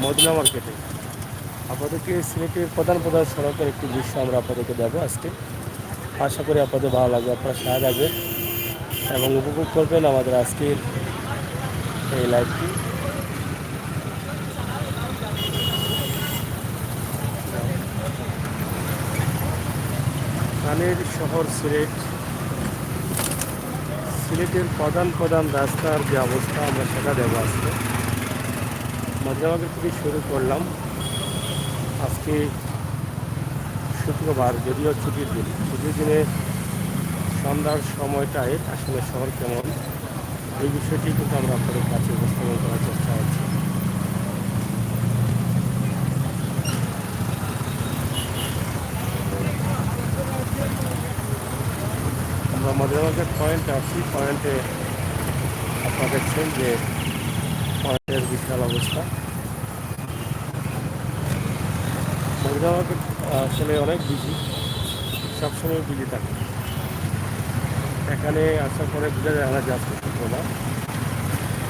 Medina মার্কেটে। আপনাদেরকে সিলেটের প্রধান প্রধান সড়কের একটি দৃশ্য আমরা আপনাদেরকে দেবো আজকে। আশা করি আপনাদের ভালো লাগবে, আপনারা সাথে থাকবেন এবং উপভোগ করবেন আমাদের আজকের এই লাইভটি। ধানের শহর সিলেট, সিলেটের প্রধান প্রধান রাস্তার যে অবস্থা আমরা সেটা দেবো আজকে। মদিনা মার্কেট থেকে শুরু করলাম। আজকে শুক্রবার, যদিও ছুটির দিন, ছুটির দিনে সন্ধ্যার সময়টায় আসলে শহর কেমন এই বিষয়টি কিন্তু আমরা আপনাদের কাছে উপস্থাপন করার চেষ্টা করছি। আমরা মদিনা মার্কেট পয়েন্টে আছি। পয়েন্টে আপনারা দেখছেন যে পয়েন্টের বিশাল অবস্থা। মদিনা মার্কেট আসলে অনেক বিজি, সবসময় বিজি থাকে। এখানে আসার পরে বোঝা যায় না যে আজকে শুক্রবার,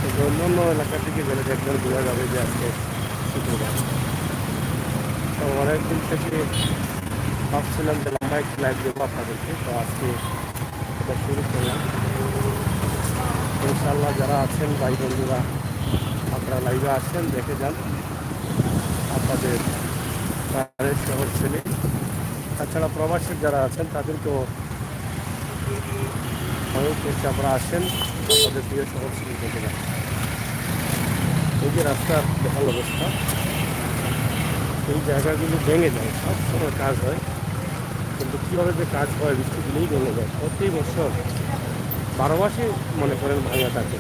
কিন্তু অন্য অন্য এলাকা থেকে গেলে দেখবেন বোঝা যাবে যে আজকে শুক্রবার। তো অনেকদিন থেকে ভাবছিলাম যে লম্বা একটি লাইভ দেবো আপনাদেরকে, তো আজকে এটা শুরু করলাম। ইনশাআল্লাহ যারা আছেন ভাই বন্ধুরা, আপনারা লাইভে আসেন, দেখে যান আপনাদের ধানের শহর ছেলে। তাছাড়া প্রবাসী যারা আছেন তাদেরকেও অনেক বেশি আপনারা আসেন, আপনাদের প্রিয় শহর ছেলে দেখে যান। এই যে রাস্তার বেহাল অবস্থা, এই জায়গাগুলো ভেঙে যায়, সবসময় কাজ হয়, কিন্তু কীভাবে যে কাজ হয় বৃষ্টি দিলেই ভেঙে যায়। প্রতি বছর 12 মাসে মনে করেন ভাঙা থাকে,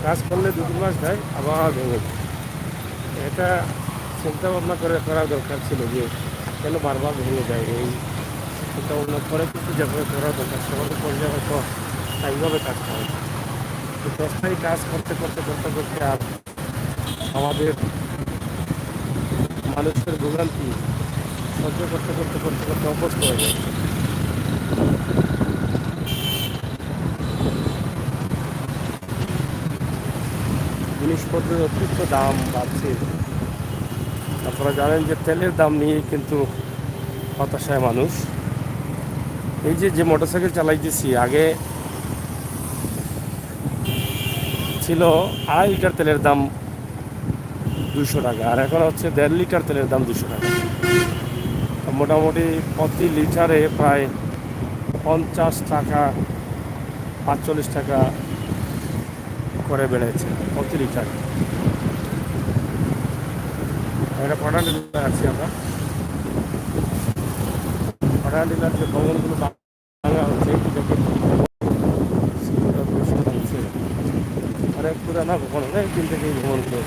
কাজ করলে 2-3 মাস দেয় আবার ভেঙে যায়। এটা চিন্তা ভাবনা করে করার দরকার ছিল যে কেন বারবার ভেঙে যায়। এই চিন্তা ভাবনা করে কিন্তু যেভাবে করার দরকার সবার পর্যায়ে হয়তো এইভাবে কাজ করা হয়। কিন্তু অস্থায়ী কাজ করতে করতে করতে করতে আর আমাদের মানুষের ভোগান্তি সহ্য করতে করতে করতে করতে অভ্যস্ত হয়ে যায়। জিনিসপত্রের অতিরিক্ত দাম বাড়ছে। আপনারা জানেন যে তেলের দাম নিয়ে কিন্তু হতাশায় মানুষ। এই যে মোটরসাইকেল চালাইতেছি, আগে ছিল 2.5 লিটার তেলের দাম 200 টাকা, আর এখন হচ্ছে 1.5 লিটার তেলের দাম 200 টাকা। মোটামুটি প্রতি লিটারে প্রায় 50 টাকা 45 টাকা করে বেড়েছে প্রতি লিটার। এটা পাঠান ডিলার আছি আমরা। পাঠান ডিলার যে ভবনগুলো ভাঙা হচ্ছে অনেক পুরানো ভবন, অনেক দিন থেকে এই ভবনগুলো,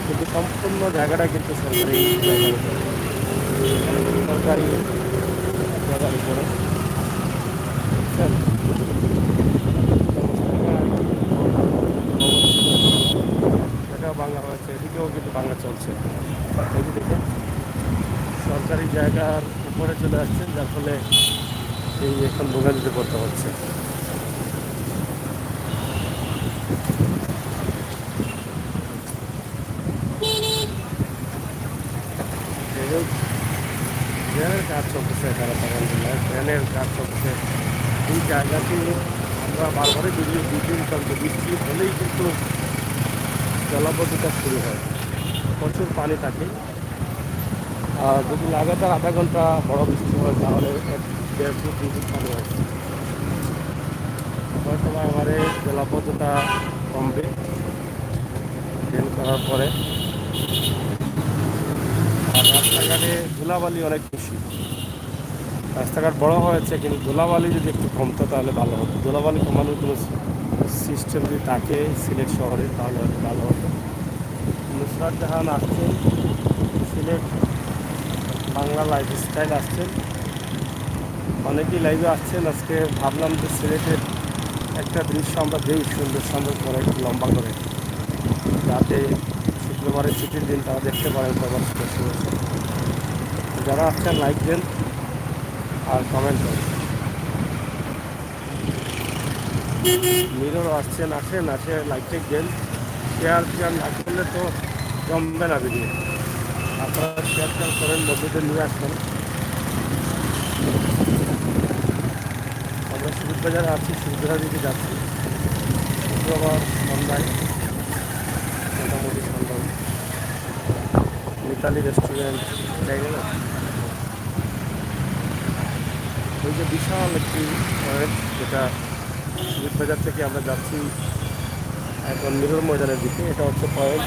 কিন্তু সম্পূর্ণ জায়গাটা কিন্তু সরকারি সরকারি জায়গার উপরে। এটাও ভাঙা হয়েছে, এদিকেও কিন্তু ভাঙা চলছে। এদিকে সরকারি জায়গার উপরে চলে আসছে, যার ফলে এই এখন ভোগান্তিতে পড়তে হচ্ছে। ড্রেনের কাজ চলতেছে এখানে, ড্রেনের কাজ চলতেছে এই জায়গাতে। আমরা বারবারই দুদিন চলছে, বৃষ্টি হলেই কিন্তু জলাবদ্ধতা শুরু হয়, প্রচুর পানি থাকে। আর যদি লাগাতার আধা ঘন্টা বড় বৃষ্টি হয় তাহলে 1-1.5 ফুট 2 ফুট পানি হয়। হয়তো আমারে জলাবদ্ধতা কমবে ড্রেন করার পরে। আর রাস্তাঘাটে ধুলাবালি অনেক বেশি। রাস্তাঘাট বড় হয়েছে, কিন্তু ধুলাবালি যদি একটু কমতো তাহলে ভালো হতো। ধুলাবালি কমানোর কোনো সিস্টেম যদি থাকে সিলেট শহরে তাহলে হয়তো ভালো হতো। নুসরাত জাহান আসছেন, সিলেট বাংলা লাইফস্টাইল আসছেন, অনেকেই লাইভে আসছেন। আজকে ভাবলাম যে সিলেটের একটা দৃশ্য আমরা দেই সুন্দর সুন্দর করে, একটু লম্বা করে, যাতে শুক্রবারের ছুটির দিন তারা দেখতে পারেন সবার বসে বসে। যারা আসছেন লাইক দেন আর কমেন্ট করেন। মিররও আসছেন, আসেন লাইক টেক দেন। শেয়ার না করলে তো জমবে না ভিডিও। আপনারা শেয়ার করেন, বন্ধুদের নিয়ে আসবেন। আমরা সুবিধ বাজারে আছি, সুবিধার দিকে যাচ্ছি। শুক্রবার সন্ধ্যায়, মোটামুটি সন্ধ্যায় মিতালি রেস্টুরেন্ট জায়গা না, ওই যে বিশাল একটি পয়েন্ট, যেটা সুবিধ বাজার থেকে আমরা যাচ্ছি এখন মিরর ময়দানের দিকে। এটা হচ্ছে পয়েন্ট।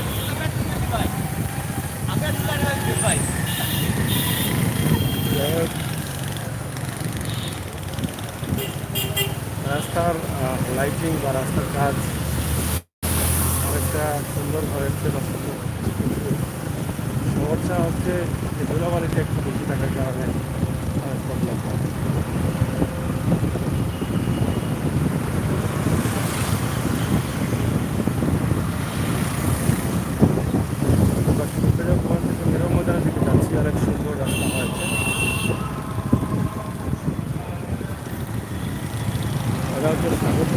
রাস্তার লাইটিং বা রাস্তার কাজ অনেকটা সুন্দর হয়েছে। সমস্যা হচ্ছে যে ধুলাবালিটা একটু বেশি থাকার কারণে অনেক প্রবলেম হয়। মেরো ময়দানের দিকে যাচ্ছি, অনেক সুন্দর রাস্তা হয়েছে। এটা হচ্ছে স্বাগত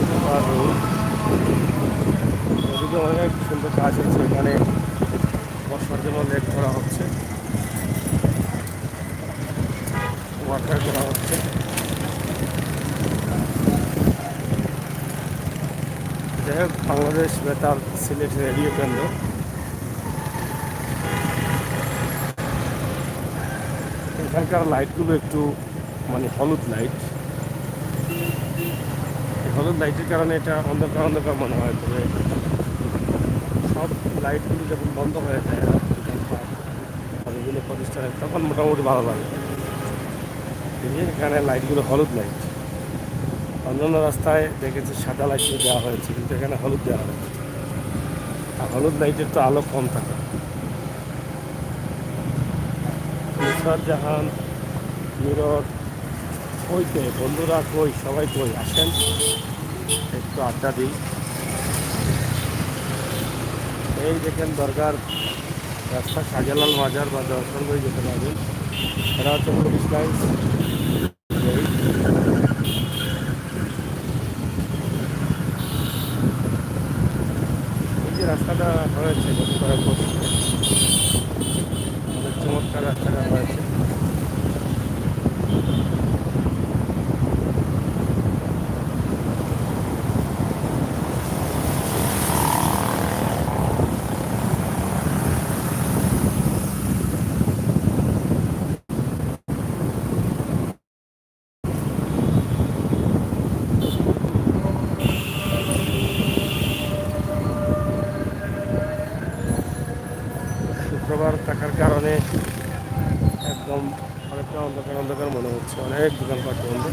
ওদিকে অনেক সুন্দর কাজ হচ্ছে। এখানে বর্ষার জন্য লেট করা হচ্ছে, ওয়াটার করা হচ্ছে। যাই হোক, বাংলাদেশ বেতার সিলেট রেডিও কেন্দ্র। এখানকার লাইটগুলো একটু মানে হলুদ লাইট। হলুদ লাইটের কারণে এটা অন্ধকার অন্ধকার মনে হয়। তবে সব লাইটগুলো যখন বন্ধ হয়ে যায় বিভিন্ন প্রতিষ্ঠানে, তখন মোটামুটি ভালো লাগে। এখানে লাইটগুলো হলুদ লাইট। অন্যান্য রাস্তায় দেখেছি সাদা লাইট দেওয়া হয়েছে, কিন্তু এখানে হলুদ দেওয়া হয়েছে। আর হলুদ লাইটের তো আলো কম থাকে। নুসরাত জাহান, মিরর, কইতে বন্ধুরা কই, সবাই কই, আসেন একটু আড্ডা দিই। এই দেখেন দরগার রাস্তা, শাহজালাল বাজার বা দর্শনগঞ্জ যেতে পারবেন। এটা হচ্ছে পুলিশ লাইন। এই যে রাস্তাটা হয়েছে গত কয়েক বছর, অনেক চমৎকার রাস্তাটা হয়েছে। শুক্রবার থাকার কারণে একদম অনেকটা অন্ধকার অন্ধকার মনে হচ্ছে, অনেক দোকানপাট বন্ধ।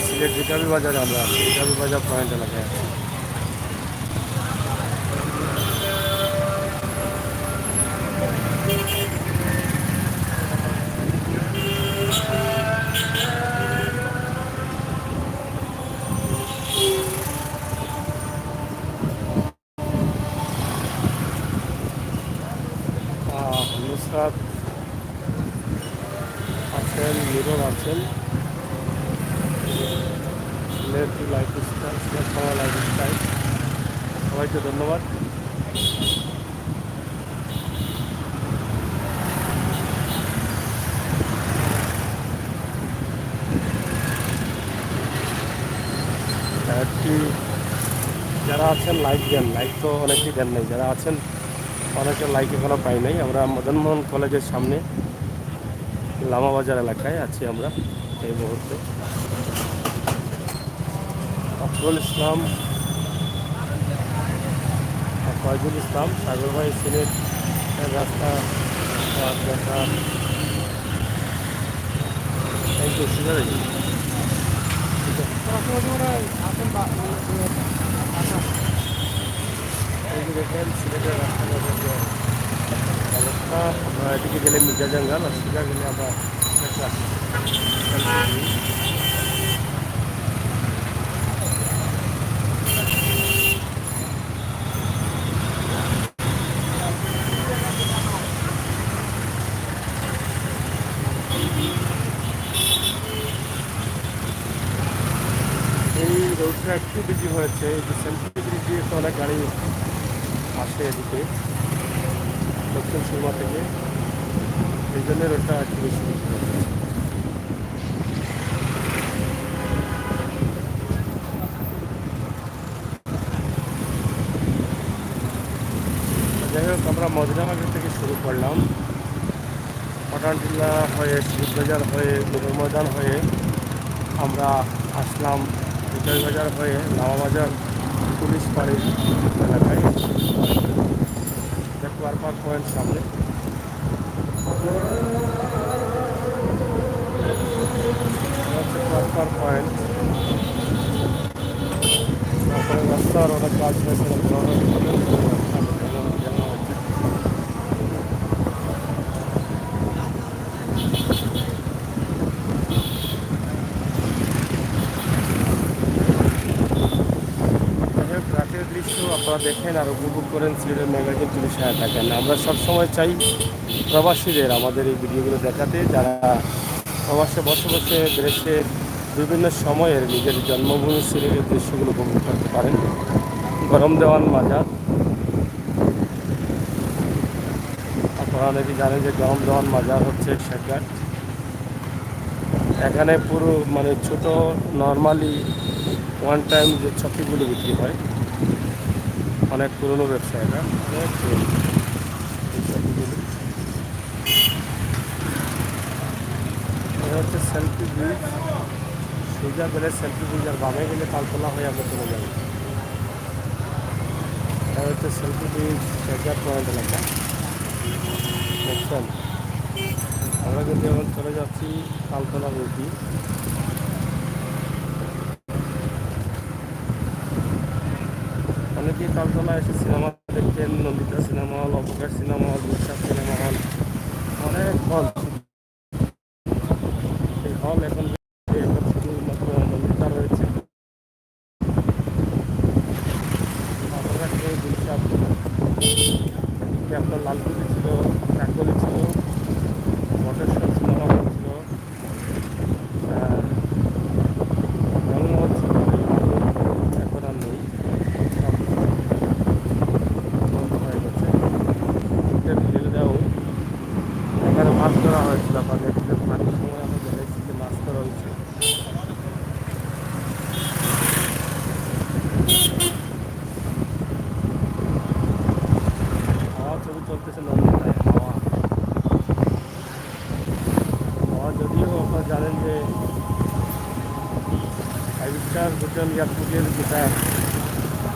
সিলেট জিকাবি বাজারে আমরা আছি, জিকাবি বাজার পয়েন্ট এলাকায় আছি। নুসরাত আছেন, মিরর আছেন, সিলেট লাইফস্টাইল, সিলেট বাংলা লাইফস্টাইল, সবাইকে ধন্যবাদ। একটি যারা আছেন লাইক দেন, লাইক তো অনেকেই দেন নাই, যারা আছেন অনেকের লাইক এখনো পাই নাই। আমরা মদনমোহন কলেজের সামনে লামাবাজার এলাকায় আছি আমরা এই মুহূর্তে। আফরুল ইসলাম, ফয়জুল ইসলাম, সাগর ভাই সিলেট রাস্তা দেখা। থ্যাংক ইউ, ঠিক আছে। এই যে দেখেন সিলেটের রাস্তাঘাটের অবস্থা। আমরা এদিকে গেলে মির্জা জঙ্গল, আর সোজা গেলে আমরা হয়েছে, এই যে সেন্ট্রাল ব্রিজ দিয়ে তো অনেক গাড়ি আসে এদিকে দক্ষিণ সুরমা থেকে, এই জন্য রোডটা একটু বেশি বিক্রি হচ্ছে। যাই হোক, আমরা মদিনা মার্কেট থেকে শুরু করলাম, পাঠানটিল্লা হয়ে শিববাজার হয়ে নূর ময়দান হয়ে আমরা আসলাম বিজয় বাজার হয়ে নামাবাজার পুলিশ বাড়ির এলাকায়। দেখো পার্ক পয়েন্ট সামনে, পার্ক পয়েন্ট। তারপরে রাস্তার অনেক কাজ হয়েছে, রাতের দৃশ্য আপনারা দেখেন আর উপভোগ করেন সিলেটের ম্যাগাজিন পুলিশ হয়ে থাকেন। আমরা সবসময় চাই প্রবাসীদের আমাদের এই ভিডিওগুলো দেখাতে, যারা প্রবাসে বসে বসে দেশের বিভিন্ন সময়ের নিজের জন্মভূমি সিলেটের দৃশ্যগুলো উপভোগ করতে পারেন। গরম দেওয়ান বাজার, আপনারা অনেকে জানেন যে গরম দেওয়ান বাজার হচ্ছে শেখঘাট। এখানে পুরো মানে ছোট নর্মালি ওয়ান টাইম যে চকিগুলো বিক্রি হয়, অনেক পুরনো ব্যবসা, এটা অনেক পুরনো এই চকিগুলি। এটা হচ্ছে সেলফি ব্রিজ, সোজা গেলে সেলফি ব্রিজ, আর বামে গেলে তালতলা হয়ে আমরা চলে যাবো। এটা হচ্ছে সেলফি ব্রিজ শেখঘাট পয়েন্ট এলাকা, দেখছেন। আমরা কিন্তু এখন চলে যাচ্ছি তালতলা রুটি। অনেকেই তালতলা এসে সিনেমা দেখতেন, নন্দিতা সিনেমা হল, অপকার সিনেমা হল, বিশ্বাস সিনেমা হল, অনেক হল। এই হল এখন শুধুমাত্র নন্দিতা রয়েছে। আপনার লালপুরি ছিল, কাকলি ছিল, মটেশ্বর সিনেমা হল ছিল, রংমহল ছিল, এখন আর নেই, সব বন্ধ হয়ে গেছে। ঢেলে দেওয়া এখানে মাছ ধরা হয়েছিল, আপনার দেখছিলেন পানির সময় আমরা দেখছি যে মাছ ধরা হয়েছে। হাওয়া ছবি চলতেছে নন্দিতায়, হাওয়া হাওয়া যদিও আপনারা জানেন যে 5 স্টার হোটেল এয়ারপোর্টের যেটা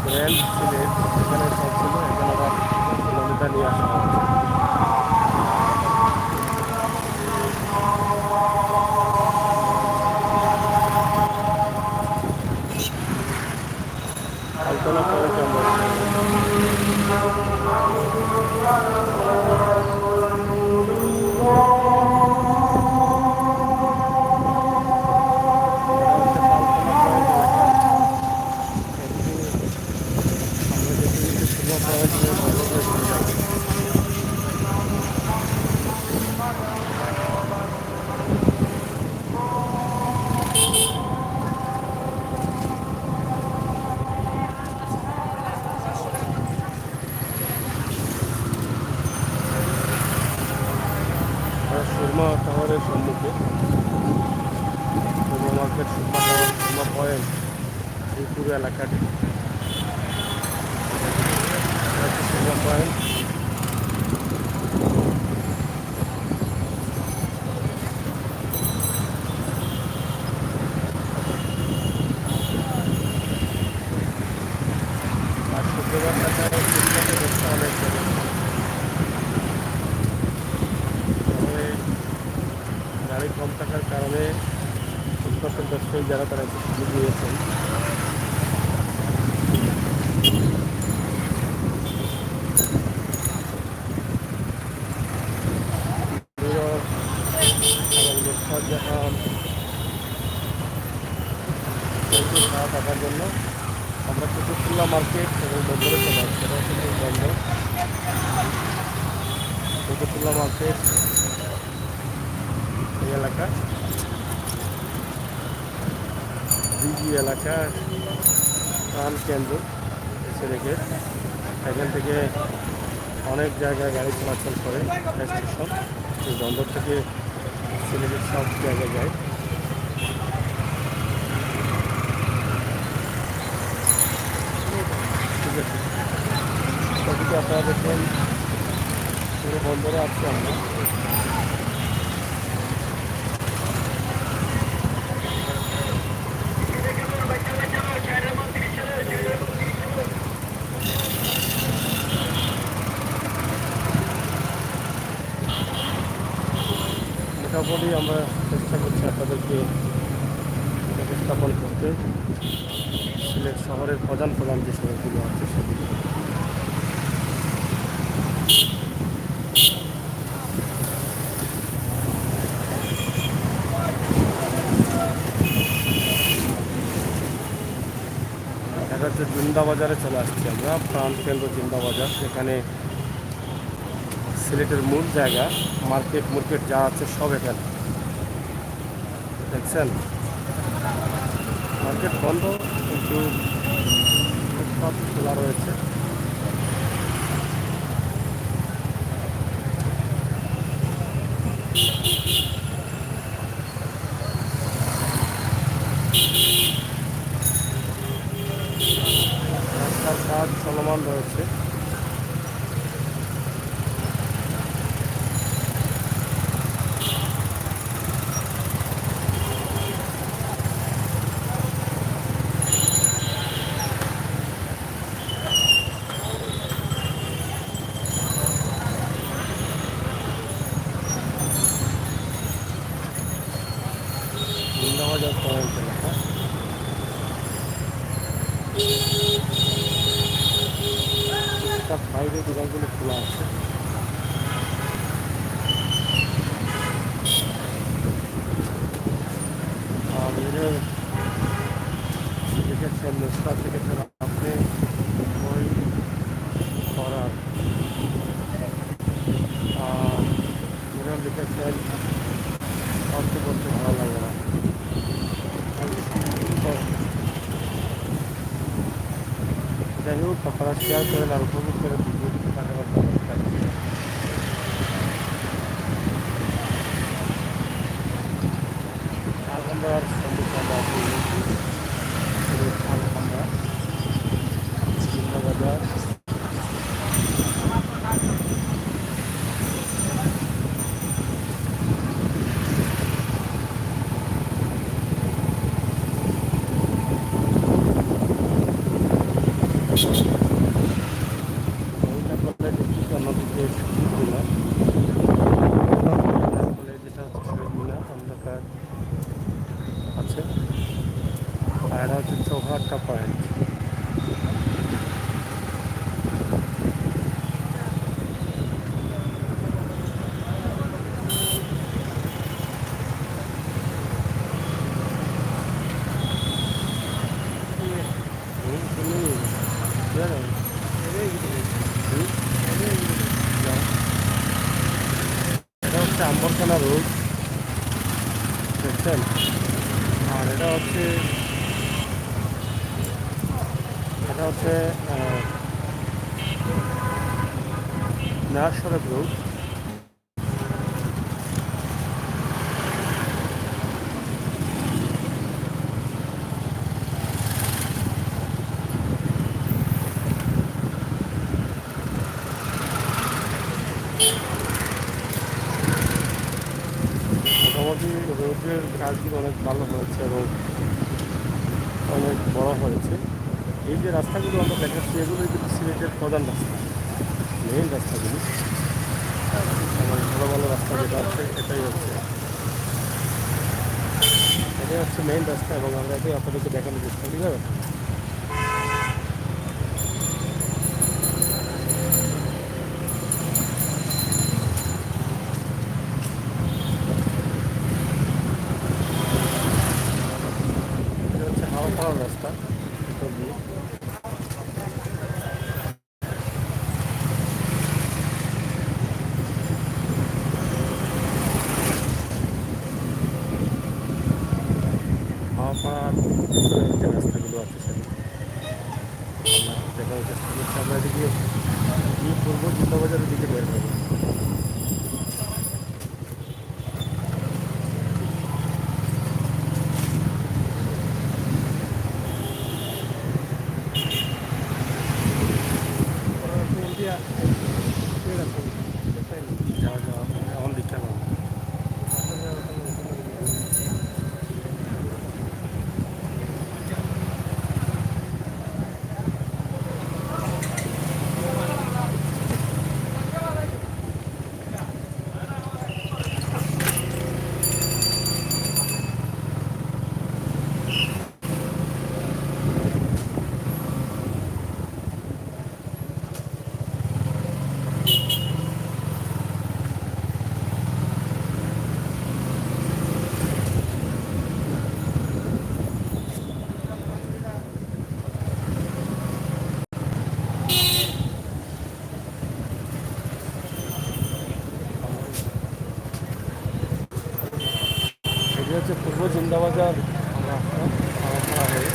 ব্র্যান্ড ছিলেন সেখানে সব ছিল, এখানে আবার নন্দিতা নিয়ে আসা হচ্ছে। তালতলা পরে চন্দ্র সুরমা টাওয়ারের সম্মুখে, Surma market, Surma tower, Surma point, এই পুরো এলাকাটি সুরমা পয়েন্ট। আর শুক্রবার টাকায় অনেক গাড়ি কম থাকার কারণে ফুটপাতের ব্যবসায়ী যারা তারা একটু সুযোগ দিয়েছেন। যখন খাওয়া থাকার জন্য আমরা কুতুবুল্লাহ মার্কেট এবং বন্দরে চলে আসছি, সেটা হচ্ছে বন্দর। কুতুবুল্লাহ মার্কেট এই এলাকা, বিজি এলাকা, প্রাণ কেন্দ্র সিলেটের। এখান থেকে অনেক জায়গায় গাড়ি চলাচল করে। স্টেশন বন্দর থেকে সিলেটের সব জায়গায় যায়। ঠিক আছে, ছবিটি আপনারা দেখেন পুরো বন্দরে আছি আমরা। মোটামুটি আমরা চেষ্টা করছি আপনাদেরকে উপস্থাপন করতে সিলেট শহরের প্রধান প্রধান যে সড়কগুলো আছে সেগুলো। দেখা যাচ্ছে জিন্দা বাজারে চলে আসছি আমরা, প্রাণ কেন্দ্র জিন্দা বাজার। সেখানে সিলেটের মূল জায়গা, মার্কেট যা আছে সব এখানে দেখছেন। মার্কেট বন্ধ কিন্তু সব খোলা রয়েছে। রাস্তার কাজ চলমান রয়েছে। জিন্দাবাজার পয়েন্ট এলাকা। তার বাইরে দোকানগুলো খোলা আছে। আর এর লিখেছেন নুসরাত লিখেছেন আপনি বই পড়ার। এরা লিখেছেন অর্থ করতে ভালো লাগে না। যাই হোক, আপনারা শেয়ার করেন আর উপভোগ করে ভিডিওটিতে থাকার আলহামদার সম্মুখে আমরা আছি আলহামদা জিন্দাবাজার। অন্যদিকে যেটা অন্ধকার আছে, আর এটা হচ্ছে চৌহাট্টা পয়েন্ট। এটা হচ্ছে আম্বরখানা রোড দেখছেন। আর এটা হচ্ছে নায়ারসড়ক রোড। মোটামুটি রোডের কাজগুলো অনেক ভালো হয়েছে এবং অনেক বড় হয়েছে। এই যে রাস্তাগুলো আমরা দেখাচ্ছি এগুলোই কিন্তু সিলেটের প্রধান রাস্তা, মেইন রাস্তাগুলি। এবং ভালো ভালো রাস্তা যেটা আছে এটাই হচ্ছে মেইন রাস্তা। এবং আমরা এটাই আপনাদেরকে দেখানোর চেষ্টা করি। ঠিক আছে, এটা হচ্ছে হাওয়া পাওয়ার রাস্তা দিয়ে। হাওয়া পাওয়ার যে রাস্তাগুলো আছে এই পূর্ব জিন্দাবাজারের দিকে বের হবে। যাওয়া যাওয়া এখন দিকটা না। এটি হচ্ছে পূর্ব জিন্দাবাজার রাস্তা খাওয়া হয়ে।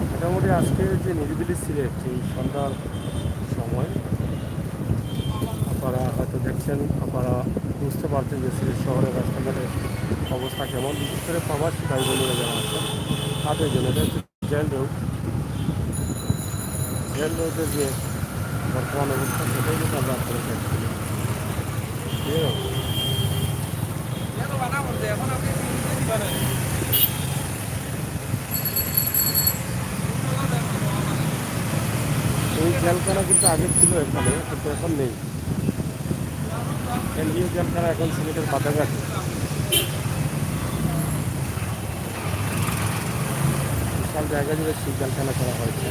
মোটামুটি আজকে যে নিরিবিলি সিলেট এই সন্ধ্যার সময় আপনারা হয়তো দেখছেন, আপনারা বুঝতে পারছেন যে সিলেট শহরের রাস্তাঘাটের অবস্থা কেমন, বিশেষ করে প্রবাসী ভাই বোনেরা যারা আছেন তাদের জন্য। এটা হচ্ছে জেল রোড। জেল রোডের যে বর্তমান অবস্থা সেটাই কিন্তু আমরা আপনারা দেখছি। এই জেলখানা কিন্তু আগে ছিল এখানে, কিন্তু এখন নেই। কেন্দ্রীয় জেলখানা এখন সিলেটের বাধাঘাট। বিশাল জায়গা জুড়ে সেই জেলখানা করা হয়েছে।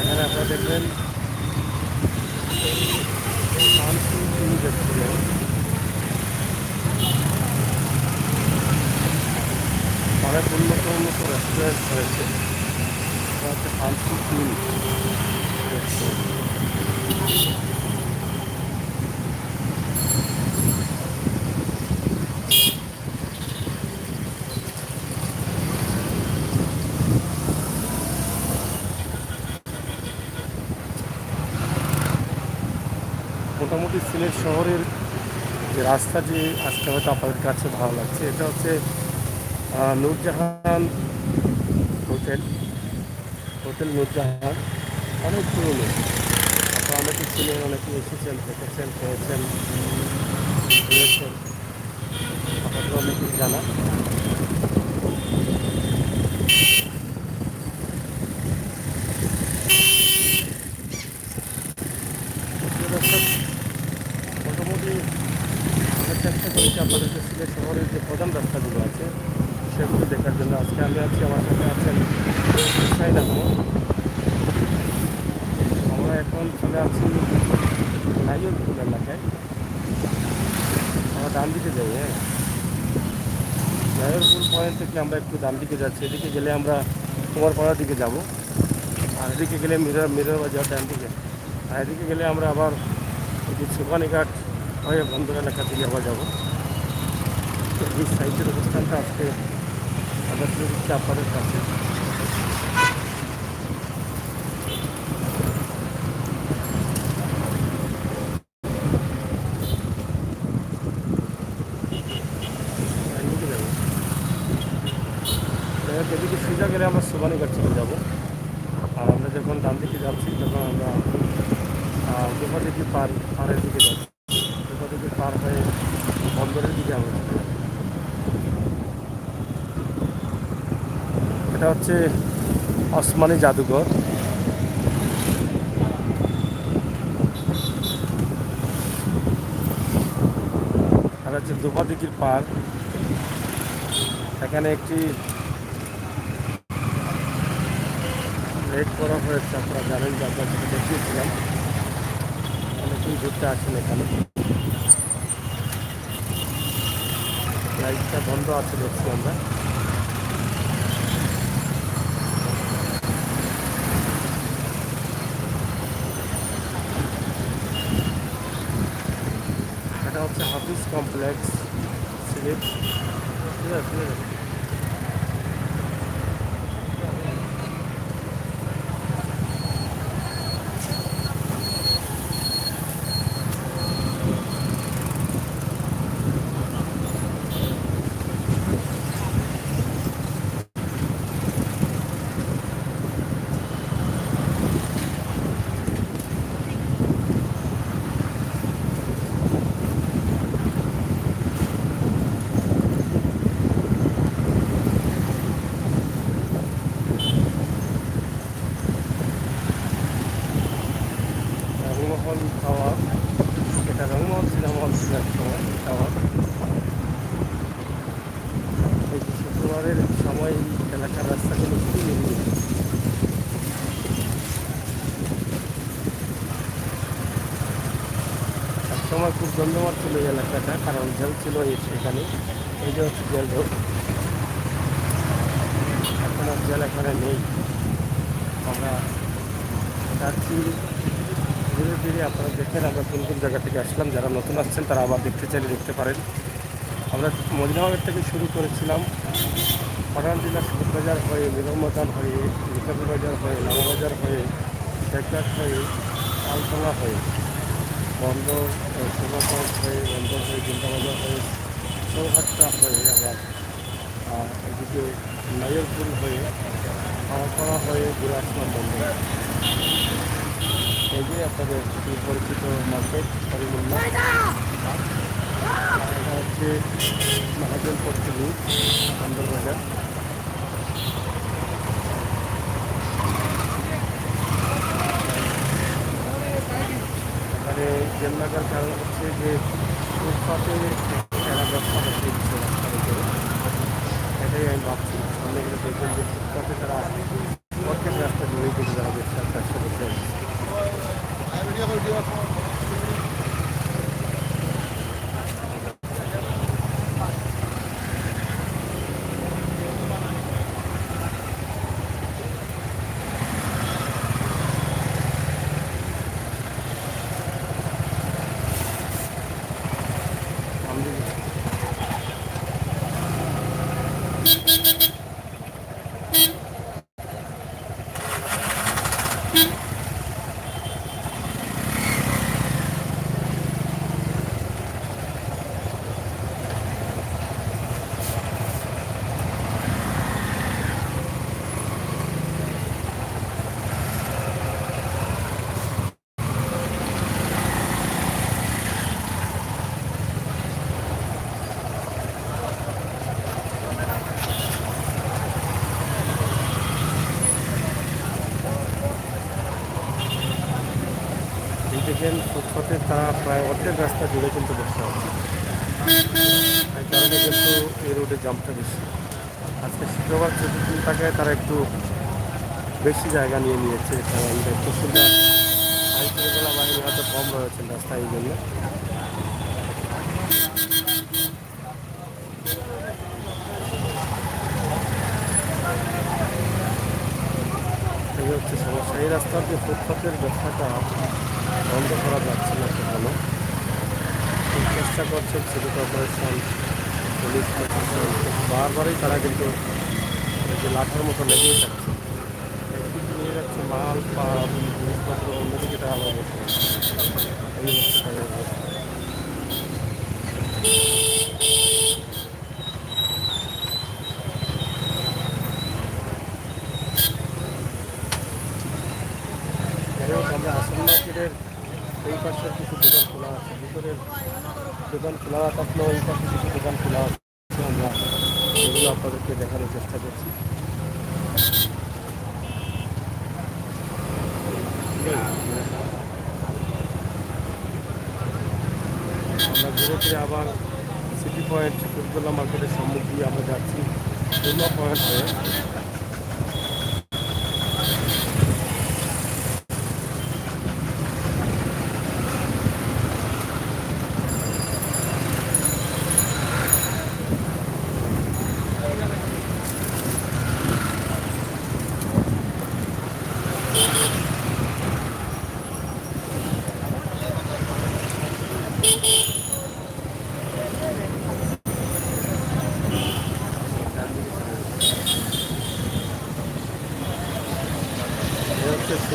এখানে আপনারা দেখবেন তিনি দেখছিলেন অনেক উন্নত উন্নত রেস্টুরেন্ট হয়েছে। এটা হচ্ছে ফান্সি তিন মোটামুটি সিলেট শহরের যে রাস্তা যে আজকে হয়তো আপনাদের কাছে ভালো লাগছে, এটা হচ্ছে নূরজাহান হোটেল। হোটেল নূরজাহান অনেক পুরনো। আপনারা অনেকে ছিলেন, অনেকে এসেছেন, দেখেছেন, খেয়েছেন, ঘুরেছেন, আপনাদের অনেকেই জানা। মোটামুটি আমরা চেষ্টা করেছি আপনাদেরকে সিলেট শহরের যে প্রধান রাস্তাগুলো আছে সেগুলো দেখার জন্য। আজকে আমি আছি, আমার সাথে আছেন হুসাইন আহমদ। আমরা এখন চলে আছি নাইয়রপুর এলাকায়। আমরা ডান দিকে যাই। হ্যাঁ, নাইয়রপুর পয়েন্ট থেকে আমরা একটু ডান দিকে যাচ্ছি। এদিকে গেলে আমরা কুমারপাড়ার দিকে যাব, আর এদিকে গেলে মিরর বাজার ডান দিকে, আর এদিকে গেলে আমরা আবার এই সুবানীঘাট হয়ে বন্দর এলাকা দিকে আবার যাবো। এই সাইটের অবস্থানটা আজকে আমরা তুলে দিচ্ছি আপনাদের কাছে। এদিকে সোজা গেলে আমরা সুবানীঘাট চলে যাবো। আর আমরা যখন ডান দিকে যাচ্ছি তখন আমরা দুপাদিকে পাড়ের দিকে যাচ্ছি। দুপাদিকে পার হয়ে বন্দরের দিকে আমরা চলে যাবো। এটা হচ্ছে ওসমানী জাদুঘর। আর হচ্ছে দুপাদিকির পার্ক। এখানে একটি লেক করা হয়েছে, আপনারা জানেন যে আপনার সাথে দেখিয়েছিলাম। অনেকেই ঘুরতে আসেন এখানে। লাইটটা বন্ধ আছে দেখছি আমরা। এটা হচ্ছে হাফিজ কমপ্লেক্স সিলেট, ঠিক আছে। রংমহল টাওয়ার, এটা রংমহল সিনেমা হল ছিল এক সময় টাওয়ার। এই শুক্রবারের সময় এলাকার রাস্তাগুলো খুবই নির্মিত। এক সময় খুব জমজমাট ছিল এই এলাকাটা, কারণ জেল ছিল সেখানে। এই যে হচ্ছে জেল রোড, এখন আর জেল এখানে নেই। আমরা যাচ্ছি ধীরে ধীরে, আপনারা দেখেন আমরা কোন কোন জায়গা থেকে আসলাম। যারা নতুন আসছেন তারা আবার দেখতে চাইলে দেখতে পারেন। আমরা মদিনাবাগের থেকে শুরু করেছিলাম, পাঠান জেলার বাজার হয়ে, নিজামবাজার হয়ে, নিজামী বাজার হয়ে, লামাবাজার হয়ে, শেখঘাট হয়ে, তালতলা হয়ে, বন্দর, শোভাপাট হয়ে, বন্দর হয়ে, জিন্দাবাজার হয়ে, চৌহাট্টা হয়ে, আবার এদিকে নাইরপুর হয়ে, হাওড়া হয়ে ঘুরে আসলাম বন্দর। এই যে আপনাদের সুপরিচিত মার্কেট হরিমুল্লা, এটা হচ্ছে মহাজন পট্টলি বন্দর বাজার। এখানে জেল লাগার কারণ হচ্ছে যে ফুটপাতে এরা ব্যবসা করতে দিচ্ছে রাস্তার উপরে। এটাই আমি ভাবছি, সামনে গেলে দেখবেন যে ফুটপাতে তারা প্রত্যেক রাস্তা জুড়েই কিন্তু যারা ব্যবসা করতে আসছে। দেখেন ফুটপাতে তারা প্রায় অর্ধেক রাস্তা জুড়ে কিন্তু বসে আছে। এই কারণে কিন্তু এই রোডে জামটা বেশি। আজকে শুক্রবার ছুটির টাকায় তারা একটু বেশি জায়গা নিয়ে নিয়েছে, কারণ কুসুমরা আইন শৃঙ্খলা বাহিনী হয়তো কম রয়েছেন রাস্তায়, এই জন্য। এই হচ্ছে সমস্যা। এই রাস্তার যে ফুটপাতের ব্যবসাটা বন্ধ করা যাচ্ছে না কখনো। চেষ্টা করছে সিটি কর্পোরেশন, পুলিশ প্রশাসন, বারবারই তারা কিন্তু যে লাঠার মতো লেগেই যাচ্ছে। একদিকে নিয়ে যাচ্ছে মাল বা জিনিসপত্র, অন্যদিকে তারা আবার বসে এই হচ্ছে তাদের অবস্থা। যাই হোক, আমরা আসন মার্কেটের এই পাশের কিছু দোকান খোলা আছে, ভিতরের দোকান খোলা থাকলেও এই পাশে কিছু দোকান খোলা আছে। আমরা এগুলো আপনাদেরকে দেখানোর চেষ্টা করছি। আমরা ঘুরে ফিরে আবার সিটি পয়েন্ট, ফুলতলা মার্কেটের সম্মুখ দিয়ে আমরা যাচ্ছি দুর্গা পয়েন্ট হয়ে।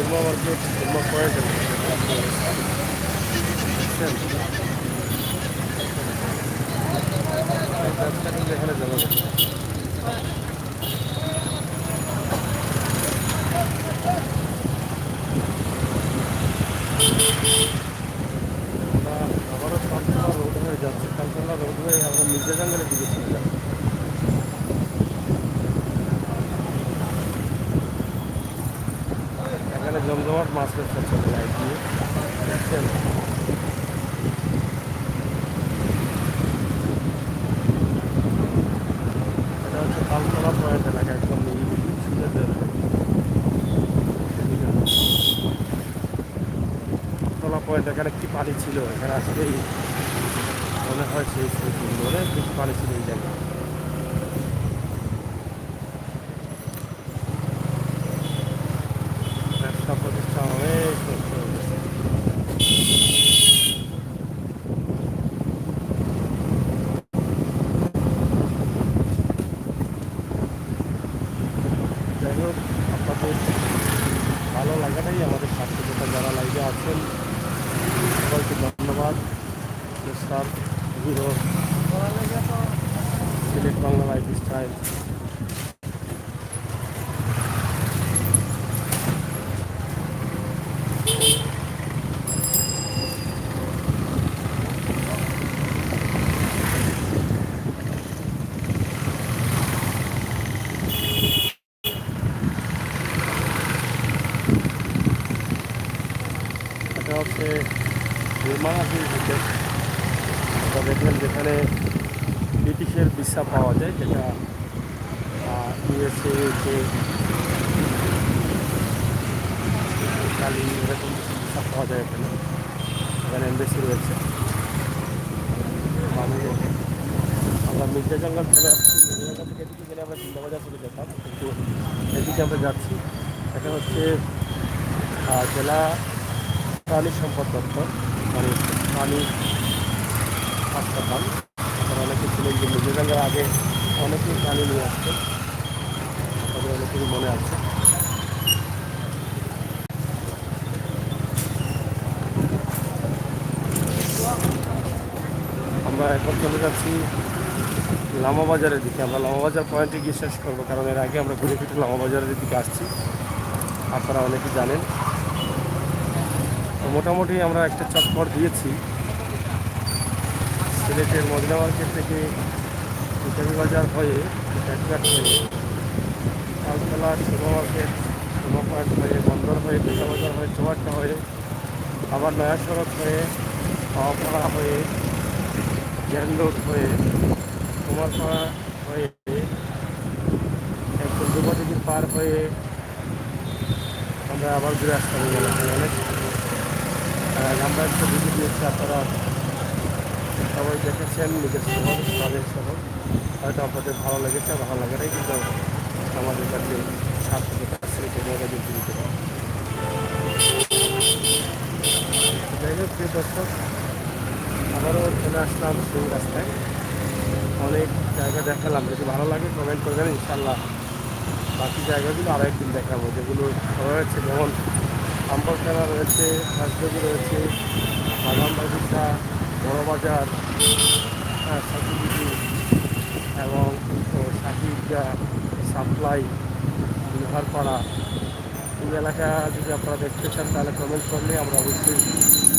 সুরমা মার্কেট সুরমা পয়েন্ট রাস্তা কিন্তু এখানে যাওয়া যাচ্ছে। আমরা আবারও কালতলা রোড হয়ে যাচ্ছি, কালতলা রোড হয়ে আমরা মির্জা জঙ্গলের দিকে চলে যাচ্ছি। এখানে জমজমাট মাছ ব্যবসা চলে লাইট দিয়ে দেখছেন। এটা হচ্ছে কালতলা পয়েন্ট এলাকা, একদম কালতলা পয়েন্ট। এখানে কি পানি ছিল, এখানে আসলেই মনে হয় সেই অনেক বেশি পানি ছিল এই জায়গায়। ব্যবসা প্রতিষ্ঠান অনেক নষ্ট হয়ে গেছে। যাই হোক, আপনাদের ভালো লাগাটাই আমাদের স্বাস্থ্যতা। যারা লাইভে আছেন সবাইকে ধন্যবাদ। Sir hero Sylhet Bangla life style. এটা হচ্ছে নির্মাণাধীন হোটেল। আপনারা দেখলেন যেখানে ব্রিটিশের ভিসা পাওয়া যায়, যেটা ইউএসএ ইতালি এরকম ভিসা পাওয়া যায় এখানে। এখানে এমবেসি রয়েছে। আমরা মির্জা জঙ্গল চলে আসছি। মির্জা জঙ্গল থেকে এদিকে গেলে আমরা জিন্দাবাজার চলে যেতাম, কিন্তু এদিকে আমরা যাচ্ছি। এটা হচ্ছে জেলা প্রাণী সম্পদ দপ্তর, মানে প্রাণী হাসপাতাল। আপনারা অনেকে ছিলেন যে মির্জা জঙ্গলের আগে অনেকেই প্রাণী নিয়ে আসছেন, তাদের অনেকেরই মনে আছে। আমরা এখন চলে যাচ্ছি লামাবাজারের দিকে। আমরা লামাবাজার পয়েন্টে গিয়ে শেষ করবো, কারণ এর আগে আমরা ঘুরে ফিরে লামাবাজারের দিকে আসছি, আপনারা অনেকেই জানেন। তো মোটামুটি আমরা একটা চক্কর দিয়েছি সিলেটের মদিনা মার্কেট থেকে ইটারি বাজার হয়ে ব্যাকঘাট হয়ে কালতলা সুরমা মার্কেট সুরমা পয়েন্ট হয়ে বন্দর হয়ে বেতা বাজার হয়ে চৌহাট্টা হয়ে আবার নয়া সড়ক হয়ে পাওয়াপাড়া হয়ে জ্ঞান রোড হয়ে কুমারপাড়া হয়ে একদম দুর্গাদিঘির পার হয়ে আমরা আবার ঘুরে আসতে হবে। অনেক আমরা একটা ভিডিও দিয়েছি, আপনারা সবাই দেখেছেন নিজের শহর, তাদের শহর। হয়তো আপনাদের ভালো লেগেছে, ভালো লাগাটাই কিন্তু আমাদের কাছে সার্থকতা আছে, যোগাযোগ দিতে পারে। যাই হোক, প্রিয় দর্শক, আবারও চলে আসলাম সেই রাস্তায়। অনেক জায়গা দেখালাম, যদি ভালো লাগে কমেন্ট করবেন, ইনশাল্লাহ বাকি জায়গাগুলো আরও একদিন দেখাবো, যেগুলো রয়েছে। যেমন আম্বরখানা রয়েছে, রাজবাড়ি রয়েছে, বাদাম বাগিচা, বড় বাজার, সাকিবিদি এবং সাকিবগা সাপ্লাই, লোহারপাড়া, এই এলাকা যদি আপনারা দেখতে চান তাহলে কমেন্ট করলে আমরা অবশ্যই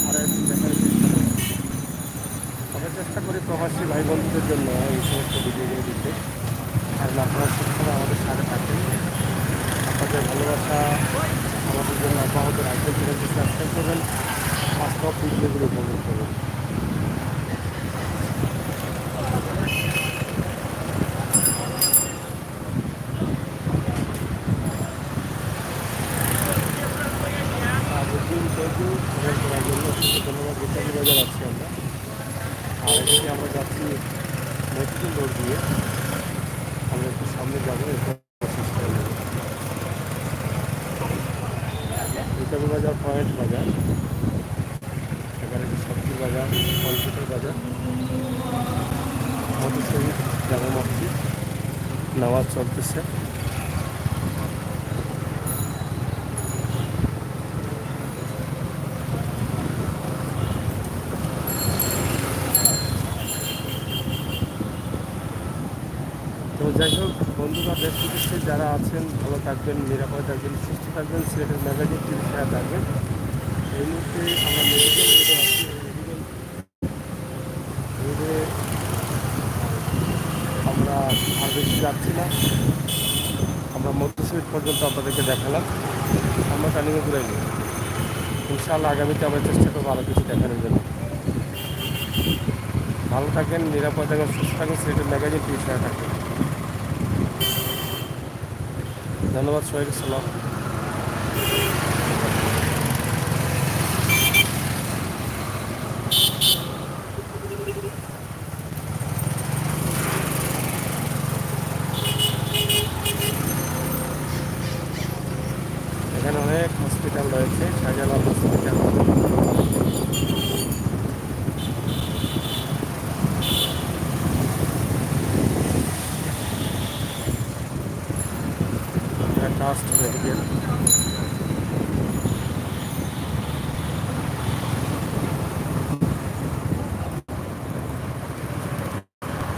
আরও একদিন দেখার চেষ্টা করি। আমরা চেষ্টা করি প্রবাসী ভাই বন্ধুদের জন্য এই সমস্ত ভিডিওগুলো দিতে, কারণ আপনারা সবসময় আমাদের সাথে থাকেন। আপনাদের ভালোবাসা আমাদের জন্য অব্যাহত রাখবেন, চ্যানেলটি সাবস্ক্রাইব করবেন, বাস্তব ভিডিওগুলো উপভোগ করবেন। করার জন্য ধন্যবাদ। বেতারি বাজার আছি আমরা, আর এদিকে আমরা যাচ্ছি মেট্রোল রোড দিয়ে। আমরা একটু সামনে যাবো, বেতারি বাজার পয়েন্ট বাজার, এখানে সবজির বাজার, কম্পিউটার বাজার, মধু শহীদ জামা মসজিদ, নামাজ চলতেছে। যাই হোক বন্ধুরা, দেশ বিদেশে যারা আছেন ভালো থাকবেন, নিরাপদে থাকবেন, সুস্থ থাকবেন, সিলেটের ম্যাগাজিন টিভি ছাড়া থাকবেন। এই মুহূর্তে আমরা মেডিকেল রোডে আছি। মেডিকেল রোডে আমরা আর বেশি যাচ্ছি না, আমরা মধ্য সিলেট পর্যন্ত আপনাদেরকে দেখালাম, আমরা টার্নিংয়ে ঘুরে নিই। ইনশাআল্লাহ আগামীতে আমরা চেষ্টা করবো আরও কিছু দেখানোর জন্য। ভালো থাকেন, নিরাপদ থাকেন, সুস্থ থাকেন, সিলেটের ম্যাগাজিন টিভি ছাড়া থাকবেন। ধন্যবাদ সবাইকে, সালাম। এখানে অনেক হসপিটাল রয়েছে, শাহজালাল হসপিটাল, ট্রাস্ট মেডিকেল।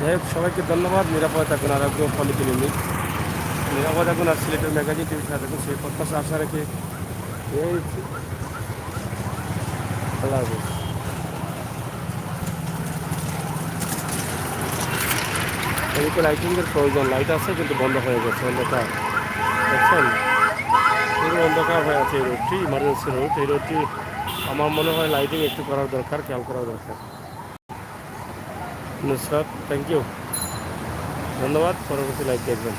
যাই হোক, সবাইকে ধন্যবাদ। নিরাপদে থাকুন, আরোগ্য পলিক্লিনিক নিরাপদ থাকুন, আর সিলেটের ম্যাগাজিন টিভি সাথে থাকুন, সেই প্রত্যাশা আশা রেখে এই আল্লাহ হাফেজ। এদিকে লাইটিংয়ের প্রয়োজন, লাইট আছে কিন্তু বন্ধ হয়ে গেছে, অন্ধকার দেখছেন, পুরো অন্ধকার হয়ে আছে এই রোডটি, ইমার্জেন্সি রোড। এই রোডটি আমার মনে হয় লাইটিং একটু করার দরকার, খেয়াল করা দরকার। নুসরাত, থ্যাংক ইউ, ধন্যবাদ। পরবর্তী লাইভ দেখবেন।